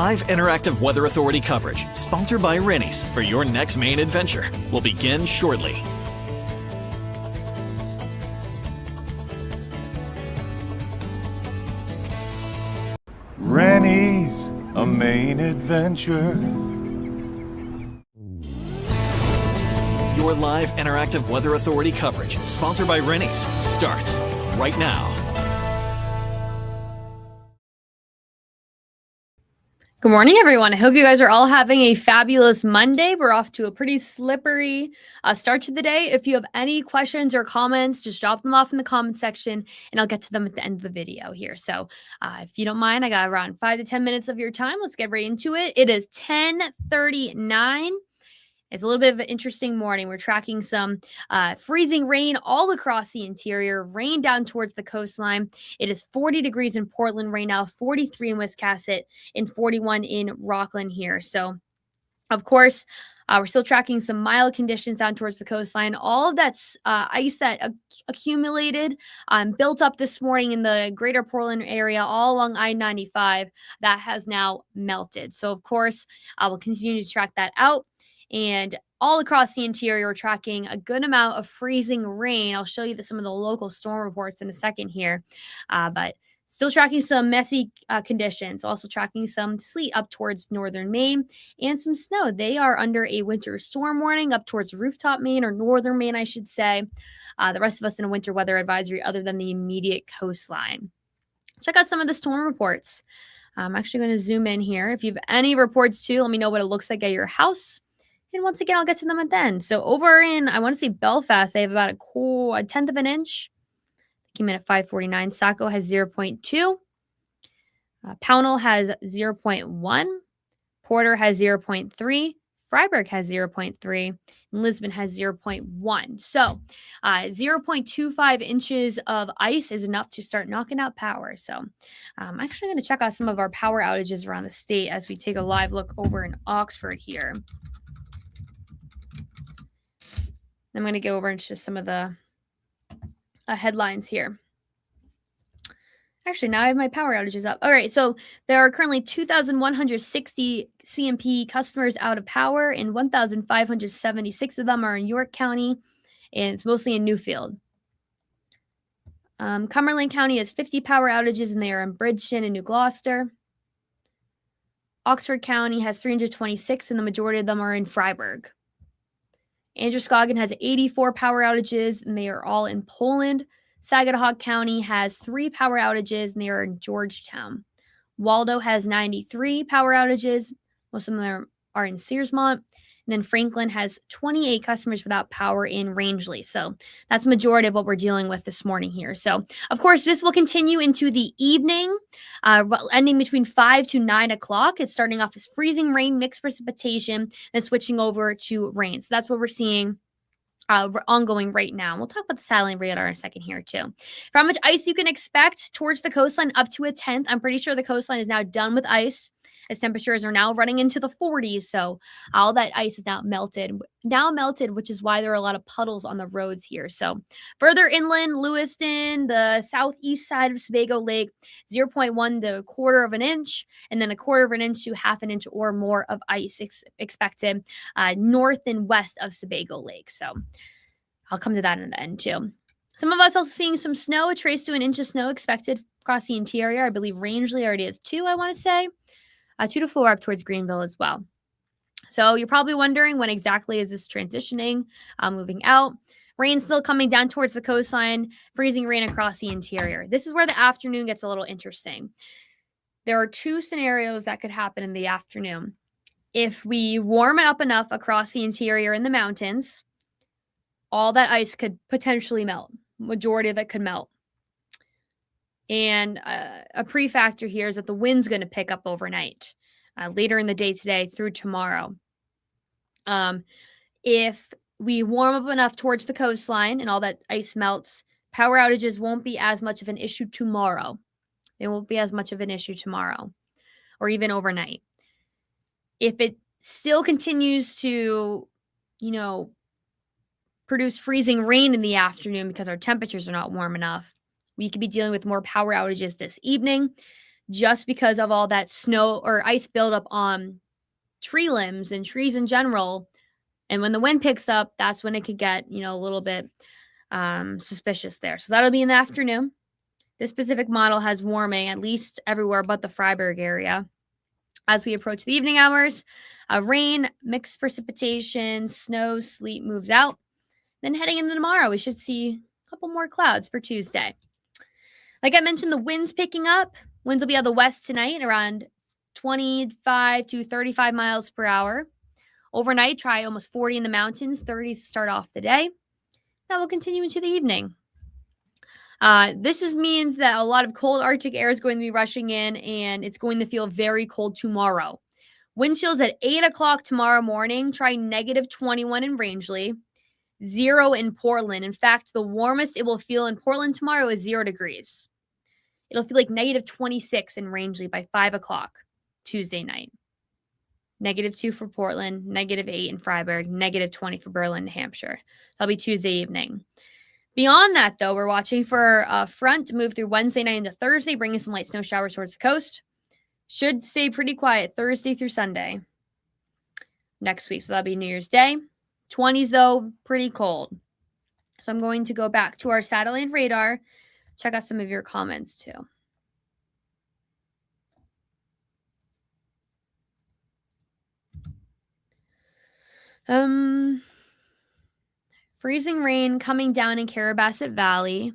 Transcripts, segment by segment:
live interactive Weather Authority coverage, sponsored by Rennie's, for your next Maine adventure, will begin shortly. Rennie's, a Maine adventure. Your live interactive Weather Authority coverage, sponsored by Rennie's, starts right now. Good morning, everyone. I hope you guys are all having a fabulous Monday. We're off to a pretty slippery start to the day. If you have any questions or comments, just drop them off in the comment section and I'll get to them at the end of the video here. So if you don't mind, I got around 5 to 10 minutes of your time. Let's get right into it. It is 10:39. It's a little bit of an interesting morning. We're tracking some freezing rain all across the interior, rain down towards the coastline. It is 40 degrees in Portland right now, 43 in Wiscasset, and 41 in Rockland here. So, of course, we're still tracking some mild conditions down towards the coastline. All of that ice that accumulated, built up this morning in the greater Portland area, all along I-95, that has now melted. So, of course, we'll continue to track that out. And all across the interior, we're tracking a good amount of freezing rain. I'll show you some of the local storm reports in a second here. But still tracking some messy conditions. Also tracking some sleet up towards northern Maine and some snow. They are under a winter storm warning up towards rooftop Maine, or northern Maine, I should say. The rest of us in a winter weather advisory other than the immediate coastline. Check out some of the storm reports. I'm actually going to zoom in here. If you have any reports too, let me know what it looks like at your house. And once again, I'll get to them at the end. So over in, I want to say Belfast, they have about a tenth of an inch. Came in at 549. Saco has 0.2. Pownell has 0.1. Porter has 0.3. Freiburg has 0.3. And Lisbon has 0.1. So 0.25 inches of ice is enough to start knocking out power. So I'm actually going to check out some of our power outages around the state as we take a live look over in Oxford here. I'm going to go over into some of the headlines here. Actually, now I have my power outages up. All right, so there are currently 2,160 CMP customers out of power, and 1,576 of them are in York County, and it's mostly in Newfield. Cumberland County has 50 power outages, and they are in Bridgeton and New Gloucester. Oxford County has 326, and the majority of them are in Freiburg. Androscoggin has 84 power outages, and they are all in Poland. Saginaw County has 3 power outages, and they are in Georgetown. Waldo has 93 power outages. Most of them are in Searsmont. And then Franklin has 28 customers without power in Rangeley. So that's the majority of what we're dealing with this morning here. So, of course, this will continue into the evening, ending between 5 to 9 o'clock. It's starting off as freezing rain, mixed precipitation, then switching over to rain. So that's what we're seeing ongoing right now. We'll talk about the satellite radar in a second here too. For how much ice you can expect towards the coastline, up to a tenth. I'm pretty sure the coastline is now done with ice, as temperatures are now running into the 40s. So all that ice is now melted, which is why there are a lot of puddles on the roads here. So further inland, Lewiston, the southeast side of Sebago Lake, 0.1 to a quarter of an inch, and then a quarter of an inch to half an inch or more of ice expected north and west of Sebago Lake. So I'll come to that in the end too. Some of us also seeing some snow, a trace to an inch of snow expected across the interior. I believe Rangeley already has 2, I want to say. 2 to 4 up towards Greenville as well. So you're probably wondering, when exactly is this transitioning, moving out? Rain still coming down towards the coastline, freezing rain across the interior. This is where the afternoon gets a little interesting. There are 2 scenarios that could happen in the afternoon. If we warm it up enough across the interior in the mountains, all that ice could potentially melt. Majority of it could melt. And a pre-factor here is that the wind's going to pick up overnight, later in the day today through tomorrow. If we warm up enough towards the coastline and all that ice melts, power outages won't be as much of an issue tomorrow. They won't be as much of an issue tomorrow or even overnight. If it still continues to, produce freezing rain in the afternoon because our temperatures are not warm enough, we could be dealing with more power outages this evening. just because of all that snow or ice buildup on tree limbs and trees in general. And when the wind picks up, that's when it could get, a little bit suspicious there. So that'll be in the afternoon. This specific model has warming at least everywhere but the Freiburg area. As we approach the evening hours, rain, mixed precipitation, snow, sleet moves out. Then heading into tomorrow, we should see a couple more clouds for Tuesday. Like I mentioned, the wind's picking up. Winds will be out of the west tonight around 25 to 35 miles per hour. Overnight, try almost 40 in the mountains, 30s to start off the day. That will continue into the evening. This means that a lot of cold Arctic air is going to be rushing in, and it's going to feel very cold tomorrow. Wind chills at 8 o'clock tomorrow morning. Try negative 21 in Rangeley, 0 in Portland. In fact, the warmest it will feel in Portland tomorrow is 0 degrees. It'll feel like negative 26 in Rangeley by 5 o'clock Tuesday night. Negative 2 for Portland, negative 8 in Freiburg, negative 20 for Berlin, New Hampshire. That'll be Tuesday evening. Beyond that, though, we're watching for a front to move through Wednesday night into Thursday, bringing some light snow showers towards the coast. Should stay pretty quiet Thursday through Sunday next week. So that'll be New Year's Day. 20s, though, pretty cold. So I'm going to go back to our satellite radar, check out some of your comments, too. Freezing rain coming down in Carrabassett Valley.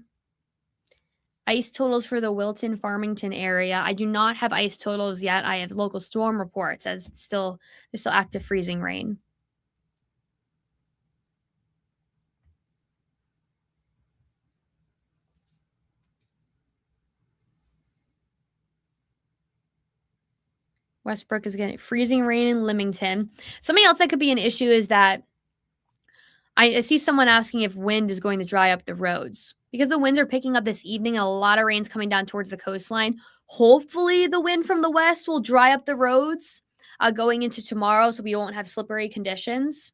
Ice totals for the Wilton, Farmington area. I do not have ice totals yet. I have local storm reports as there's still active freezing rain. Westbrook is getting freezing rain in Leamington. Something else that could be an issue is that I see someone asking if wind is going to dry up the roads. Because the winds are picking up this evening and a lot of rain's coming down towards the coastline. Hopefully the wind from the west will dry up the roads going into tomorrow so we won't have slippery conditions.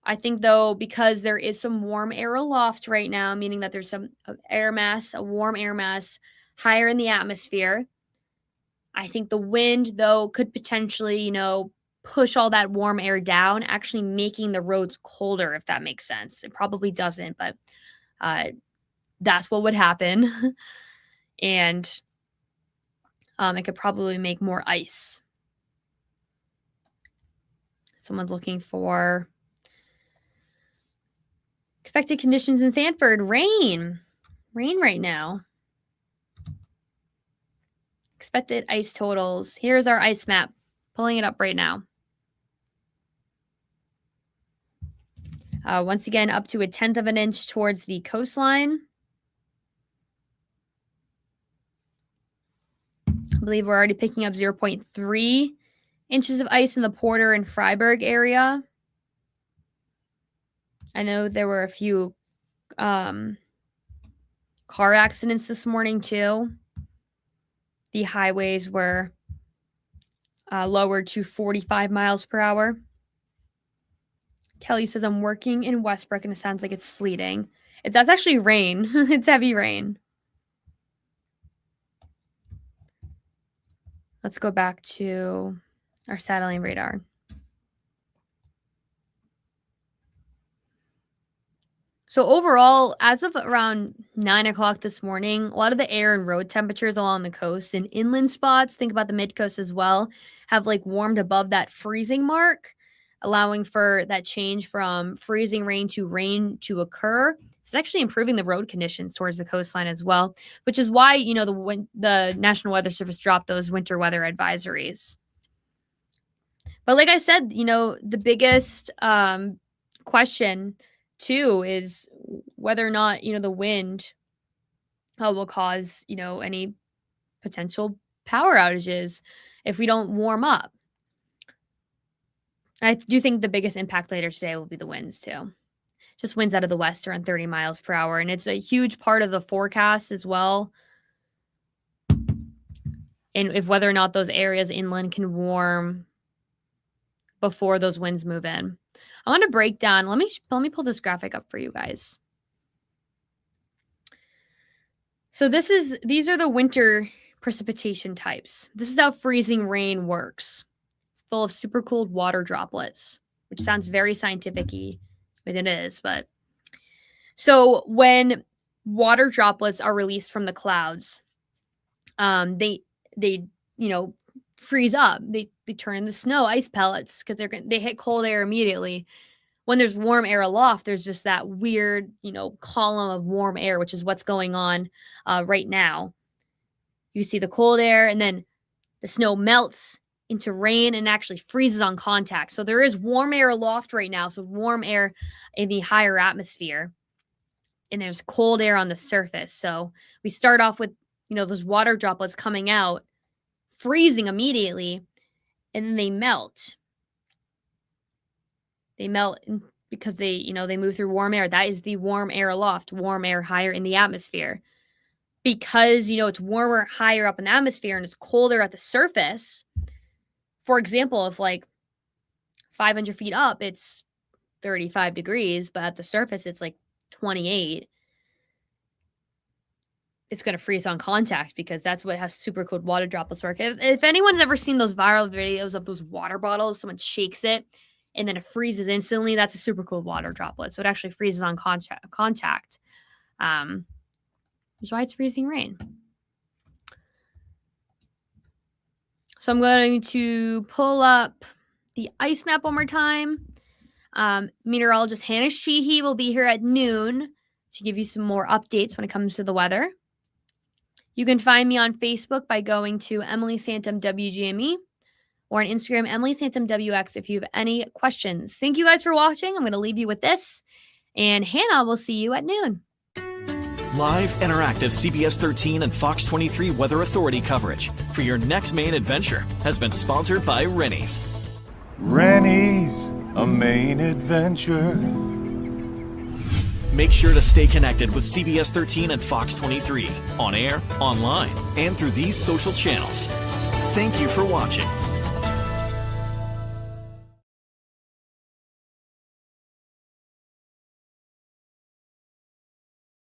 I think, though, because there is some warm air aloft right now, meaning that there's some air mass, a warm air mass higher in the atmosphere, I think the wind, though, could potentially, push all that warm air down, actually making the roads colder, if that makes sense. It probably doesn't, but that's what would happen. And it could probably make more ice. Someone's looking for expected conditions in Sanford. Rain right now. Expected ice totals. Here's our ice map. Pulling it up right now. Once again, up to 1/10 of an inch towards the coastline. I believe we're already picking up 0.3 inches of ice in the Porter and Freiburg area. I know there were a few car accidents this morning, too. The highways were lowered to 45 miles per hour. Kelly says, I'm working in Westbrook and it sounds like it's sleeting. That's actually rain. It's heavy rain. Let's go back to our satellite radar. So overall, as of around 9 o'clock this morning, a lot of the air and road temperatures along the coast and inland spots, think about the mid-coast as well, have warmed above that freezing mark, allowing for that change from freezing rain to occur. It's actually improving the road conditions towards the coastline as well, which is why, the National Weather Service dropped those winter weather advisories. But like I said, the biggest question too is whether or not, the wind will cause, any potential power outages if we don't warm up. I do think the biggest impact later today will be the winds too. Just winds out of the west around 30 miles per hour. And it's a huge part of the forecast as well. And if whether or not those areas inland can warm before those winds move in. I want to break down. Let me pull this graphic up for you guys. So these are the winter precipitation types. This is how freezing rain works. It's full of super cold water droplets, which sounds very scientific-y, but it is. But so when water droplets are released from the clouds, they freeze up. They turn into snow, ice pellets, because they hit cold air immediately. When there's warm air aloft, there's just that weird, column of warm air, which is what's going on right now. You see the cold air, and then the snow melts into rain and actually freezes on contact. So there is warm air aloft right now, so warm air in the higher atmosphere, and there's cold air on the surface. So we start off with, those water droplets coming out, freezing immediately, and then they melt. They melt because they move through warm air. That is the warm air aloft, warm air higher in the atmosphere. Because, it's warmer higher up in the atmosphere and it's colder at the surface. For example, if 500 feet up, it's 35 degrees, but at the surface, it's 28. It's going to freeze on contact because that's what has super cold water droplets work. If anyone's ever seen those viral videos of those water bottles, someone shakes it and then it freezes instantly, that's a super cold water droplet. So it actually freezes on contact. Which is why it's freezing rain. So I'm going to pull up the ice map one more time. Meteorologist Hannah Sheehy will be here at noon to give you some more updates when it comes to the weather. You can find me on Facebook by going to Emily Santum WGME or on Instagram, Emily Santum WX, if you have any questions. Thank you guys for watching. I'm going to leave you with this. And Hannah will see you at noon. Live, interactive CBS 13 and Fox 23 Weather Authority coverage for your next Maine adventure has been sponsored by Rennie's. Rennie's, a Maine adventure. Make sure to stay connected with CBS 13 and Fox 23 on air, online, and through these social channels. Thank you for watching.